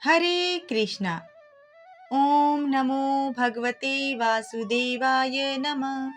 हरे कृष्णा। ओम नमो भगवते वासुदेवाय नमः।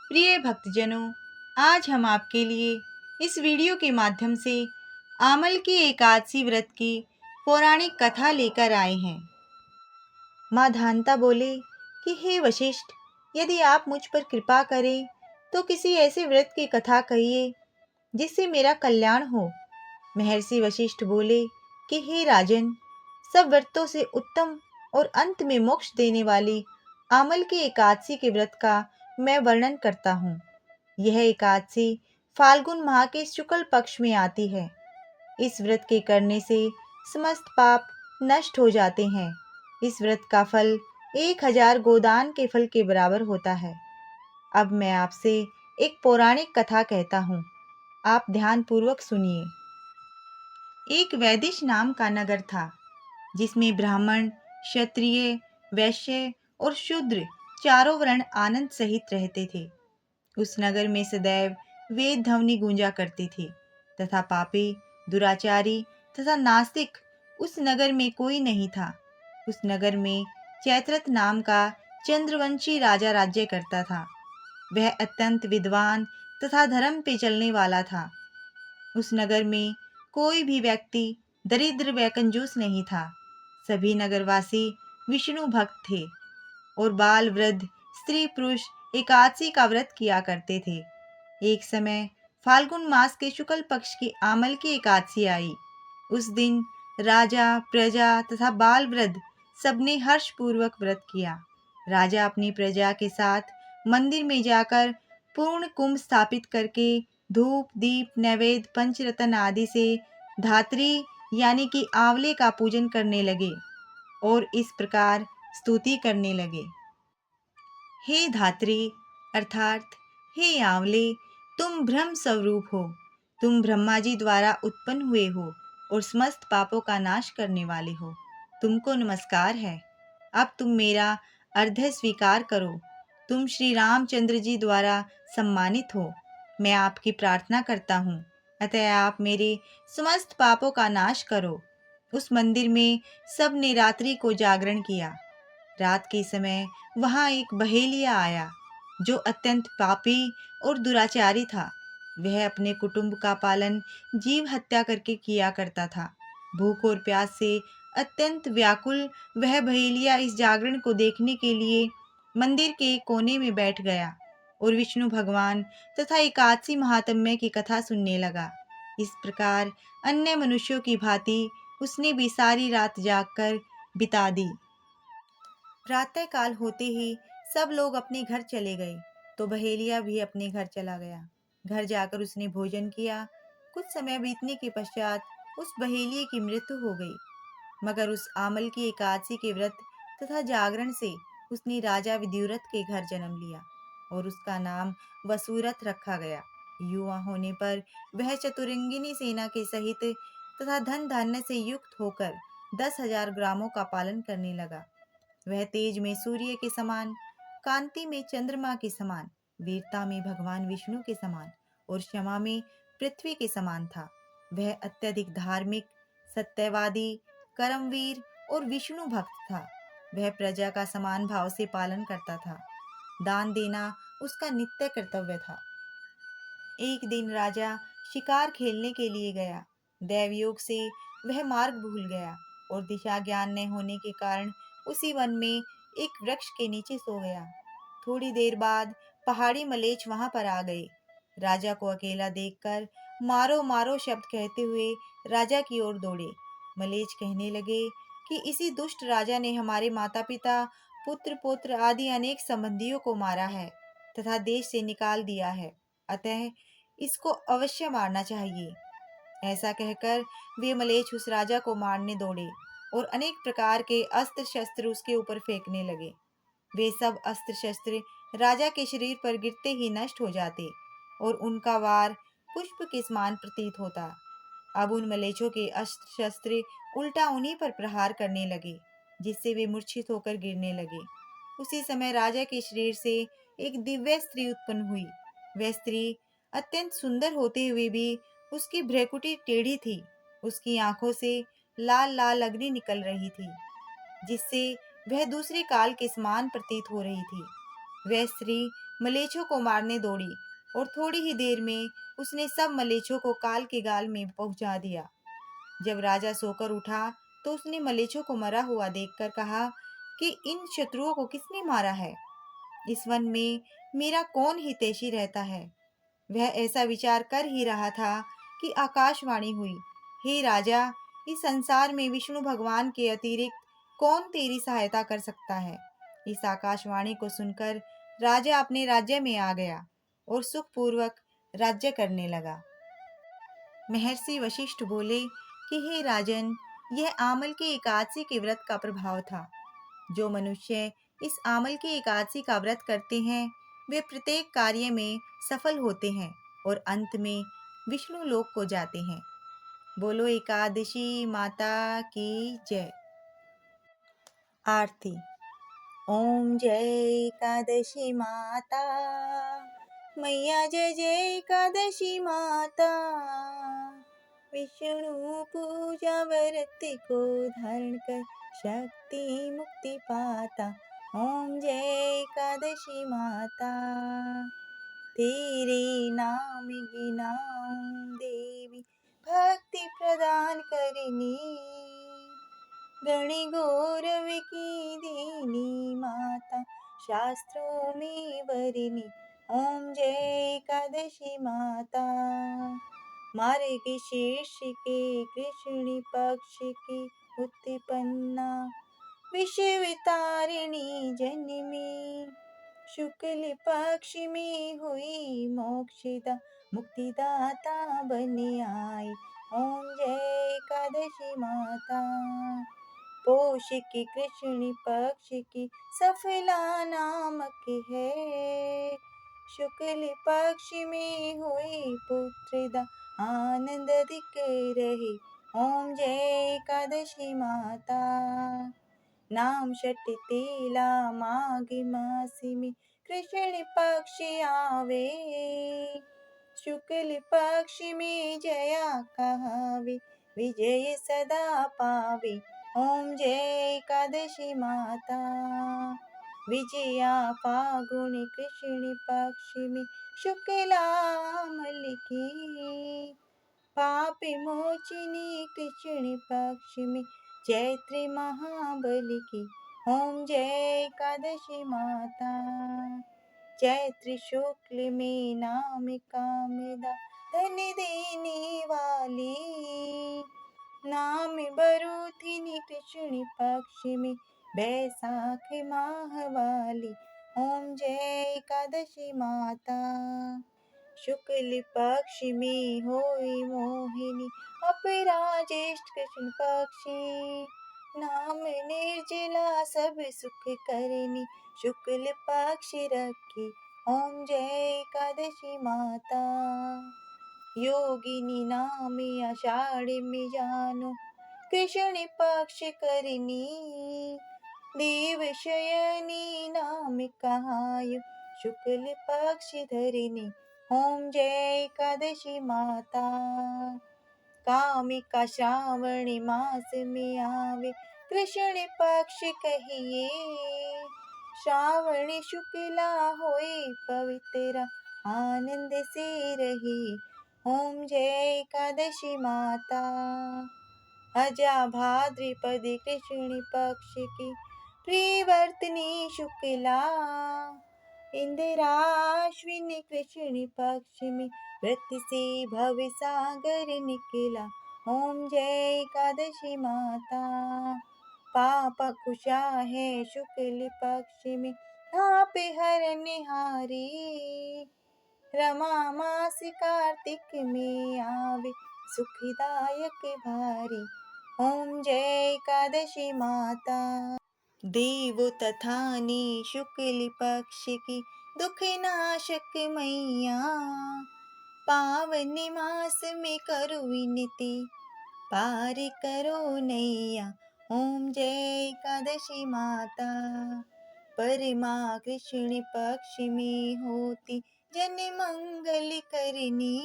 प्रिय भक्तजनों, आज हम आपके लिए इस वीडियो के माध्यम से आमल की एकादशी व्रत की पौराणिक कथा लेकर आए हैं। माँ धानता बोले कि हे वशिष्ठ, यदि आप मुझ पर कृपा करें तो किसी ऐसे व्रत की कथा कहिए जिससे मेरा कल्याण हो। महर्षि वशिष्ठ बोले कि हे राजन, सब व्रतों से उत्तम और अंत में मोक्ष देने वाली आमल की एकादशी के व्रत का मैं वर्णन करता हूँ। यह एकादशी फाल्गुन माह के शुक्ल पक्ष में आती है। इस व्रत के करने से समस्त पाप नष्ट हो जाते हैं। इस व्रत का फल 1000 गोदान के फल के बराबर होता है। अब मैं आपसे एक पौराणिक कथा कहता हूँ, आप ध्यान पूर्वक सुनिए। एक वैदिश नाम का नगर था जिसमें ब्राह्मण, क्षत्रिय, वैश्य और शूद्र चारों वर्ण आनंद सहित रहते थे। उस नगर में सदैव वेद ध्वनि गूंजा करती थी तथा पापी, दुराचारी तथा नास्तिक उस नगर में कोई नहीं था। उस नगर में चैत्रथ नाम का चंद्रवंशी राजा राज्य करता था। वह अत्यंत विद्वान तथा धर्म पे चलने वाला था। उस नगर में कोई भी व्यक्ति दरिद्र व कंजूस नहीं था। सभी नगरवासी विष्णु भक्त थे और बाल वृद्ध स्त्री पुरुष एकादशी का व्रत किया करते थे। एक समय फाल्गुन मास के शुक्ल पक्ष की आमल की एकादशी आई। उस दिन राजा, प्रजा तथा बाल वृद्ध सबने हर्षपूर्वक व्रत किया। राजा अपनी प्रजा के साथ मंदिर में जाकर पूर्ण कुंभ स्थापित करके धूप, दीप, नैवेद्य, पंचरत्न आदि से धात्री यानी कि आंवले का पूजन करने लगे और इस प्रकार स्तुति करने लगे। हे धात्री अर्थात हे आंवले, तुम ब्रह्म स्वरूप हो। तुम ब्रह्मा जी द्वारा उत्पन्न हुए हो और समस्त पापों का नाश करने वाले हो। तुमको नमस्कार है। अब तुम मेरा अर्घ्य स्वीकार करो। तुम श्री रामचंद्र जी द्वारा सम्मानित हो। मैं आपकी प्रार्थना करता हूँ, अतः आप मेरे समस्त पापों का नाश करो। उस मंदिर में सब ने रात्रि को जागरण किया। रात के समय वहां एक बहेलिया आया जो अत्यंत पापी और दुराचारी था। वह अपने कुटुंब का पालन जीव हत्या करके किया करता था। भूख और प्यास से अत्यंत व्याकुल वह बहेलिया इस जागरण को देखने के लिए मंदिर के कोने में बैठ गया और विष्णु भगवान तथा एकादशी महात्म्य की कथा सुनने लगा। इस प्रकार अन्य मनुष्यों की भांति उसने भी सारी रात जागकर बिता दी। प्रातः काल होते ही सब लोग अपने घर चले गए तो बहेलिया भी अपने घर चला गया। घर जाकर उसने भोजन किया। कुछ समय बीतने के पश्चात उस बहेलिये की मृत्यु हो गई। मगर उस आमल की एकादशी के व्रत तथा जागरण से उसने राजा विद्युरथ के घर जन्म लिया और उसका नाम वसुरथ रखा गया। युवा होने पर वह चतुरंगिनी सेना के सहित तथा धन धान्य से युक्त होकर 10,000 ग्रामों का पालन करने लगा। वह तेज में सूर्य के समान, कांति में चंद्रमा के समान, वीरता में भगवान विष्णु के समान और क्षमा में पृथ्वी के समान था। वह अत्यधिक धार्मिक, सत्यवादी, कर्मवीर और विष्णु भक्त था। वह प्रजा का समान भाव से पालन करता था। दान देना उसका नित्य कर्तव्य था। एक दिन राजा शिकार खेलने के लिए गया। दैवयोग से वह मार्ग भूल गया और दिशा ज्ञान न होने के कारण उसी वन में एक वृक्ष के नीचे सो गया। थोड़ी देर बाद पहाड़ी मलेच्छ वहां पर आ गए। राजा को अकेला देखकर मारो मारो शब्द कहते हुए राजा की ओर दौड़े। मलेच्छ कहने लगे कि इसी दुष्ट राजा ने हमारे माता पिता, पुत्र पौत्र आदि अनेक संबंधियों को मारा है तथा देश से निकाल दिया है, अतः इसको अवश्य मारना चाहिए। ऐसा कहकर वे मलेच्छ उस राजा को मारने दौड़े और अनेक प्रकार के अस्त्र शस्त्र उसके ऊपर फेंकने लगे। वे सब अस्त्र शस्त्र राजा के शरीर पर गिरते ही नष्ट हो जाते और उनका वार पुष्प के समान प्रतीत होता। अब उन मलेच्छों के अस्त्र शस्त्र उल्टा उन्हीं पर प्रहार करने लगे, जिससे वे मूर्छित होकर गिरने लगे। उसी समय राजा के शरीर से एक दिव्य स्त्री उत्पन्न हुई। वह स्त्री अत्यंत सुंदर होते हुए भी उसकी भ्रेकुटी टेढ़ी थी। उसकी आंखों से लाल लाल अग्नि निकल रही थी, जिससे वह दूसरे काल के समान प्रतीत हो रही थी। वह स्त्री मलेच्छों को मारने दौड़ी और थोड़ी ही देर में उसने सब मलेच्छों को काल के गाल में पहुंचा दिया। जब राजा सोकर उठा तो उसने मलेच्छों को मरा हुआ देखकर कहा कि इन शत्रुओं को किसने मारा है? इस वन में मेरा कौन हितैषी रहता है? वह ऐसा विचार कर ही रहा था कि आकाशवाणी हुई, हे राजा, इस संसार में विष्णु भगवान के अतिरिक्त कौन तेरी सहायता कर सकता है? इस आकाशवाणी को सुनकर राजा अपने राज्य में आ गया और सुखपूर्वक राज्य करने लगा। महर्षि वशिष्ठ बोले कि हे राजन, यह आमल की एकादशी के व्रत का प्रभाव था। जो मनुष्य इस आमल की एकादशी का व्रत करते हैं वे प्रत्येक कार्य में सफल होते हैं और अंत में विष्णु लोक को जाते हैं। बोलो एकादशी माता की जय। आरती। ओम जय एकादशी माता, मैया जय जय एकादशी माता। विष्णु पूजा व्रत को धारण कर शक्ति मुक्ति पाता। ओम जय एकादशी माता, तेरे नाम गिनाऊं देवी, भक्ति प्रदान करनी। गणि गौरव की दीनी माता, शास्त्रों में वरनी। ओम जय एकादशी माता, मार्ग शीर्ष के कृष्ण पक्ष की उत्पन्ना, विषय तारिणी जन्मी। शुक्ल पक्ष में हुई मोक्षदा, मुक्तिदाता बन आई। ओम जय एकादशी माता, पोष की कृष्ण पक्ष की सफला नामक है। शुक्ल पक्ष में हुई पुत्रदा, आनंद अधिक रहे। ओम जय एकादशी माता, नाम षट तेला माघ मास में कृष्ण पक्ष आवे। शुक्ल पक्ष में जया कहावे, विजय सदा पावे। ओम जय एकादशी माता, विजया फागुन कृष्ण पक्ष में शुक्लामल की। पाप मोचिनी कृष्ण पक्ष में चैत्र महाबली की। ओम जय एकादशी माता, चैत्र शुक्ल में नाम कामदा, धन देने वाली। नाम बरूथिनी कृष्ण पक्ष में बैसाख माह वाली। ओम जय एकादशी माता, शुक्ल पक्ष में होई मोहिनी, अपराजेष्ठ कृष्ण पक्षी। नाम निर्जला सब सुख करनी, शुक्ल पक्ष रखी। ओम जय एकादशी माता, योगिनी नाम आषाढ़ में जानो, कृष्ण पक्ष करनी। देव शयनी नाम कहायो, शुक्ल पक्ष धरनी। ओम जय एकादशी माता, कामिका श्रावण मास में आवे, कृष्ण पक्ष कहिए। श्रावण शुक्ला होए पवित्र, आनंद से रही। ओम जय एकादशी माता, अजा भाद्रपद कृष्ण पक्ष की प्रियवर्तनी शुक्ला। इंदिराश्विनी कृष्ण पक्ष में व्रत से भव सागर निकला। ओम जय एकादशी माता, पाप कुशा है शुक्ल पक्ष में ताप हरनिहारी। रमा मास कार्तिक में आवे, सुखदायक भारी। ओम जय एकादशी माता, देव तथा ने शुक्ल पक्ष की दुख नाशक मैया। पावन मास में करो विनती, पार करो नैया। ओम जय एकादशी माता, परमा कृष्ण पक्ष में होती जन मंगल करनी।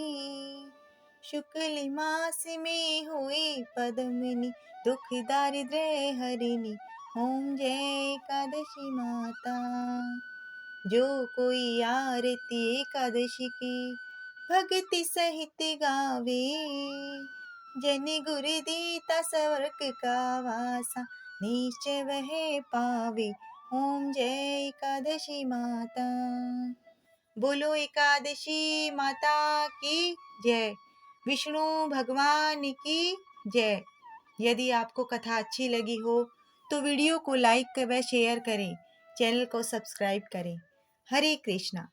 शुक्ल मास में हुए पद्मिनी, दुख दारिद्र्य हरिणी। ओम जय एकादशी माता। जो कोई आरती एकादशी की भक्ति सहित गावे, जनि गुरु दीता स्वर्ग का वासा, निश्चय वह पावे। ओम जय एकादशी माता। बोलो एकादशी माता की जय। विष्णु भगवान की जय। यदि आपको कथा अच्छी लगी हो तो वीडियो को लाइक व शेयर करें, चैनल को सब्सक्राइब करें। हरे कृष्णा।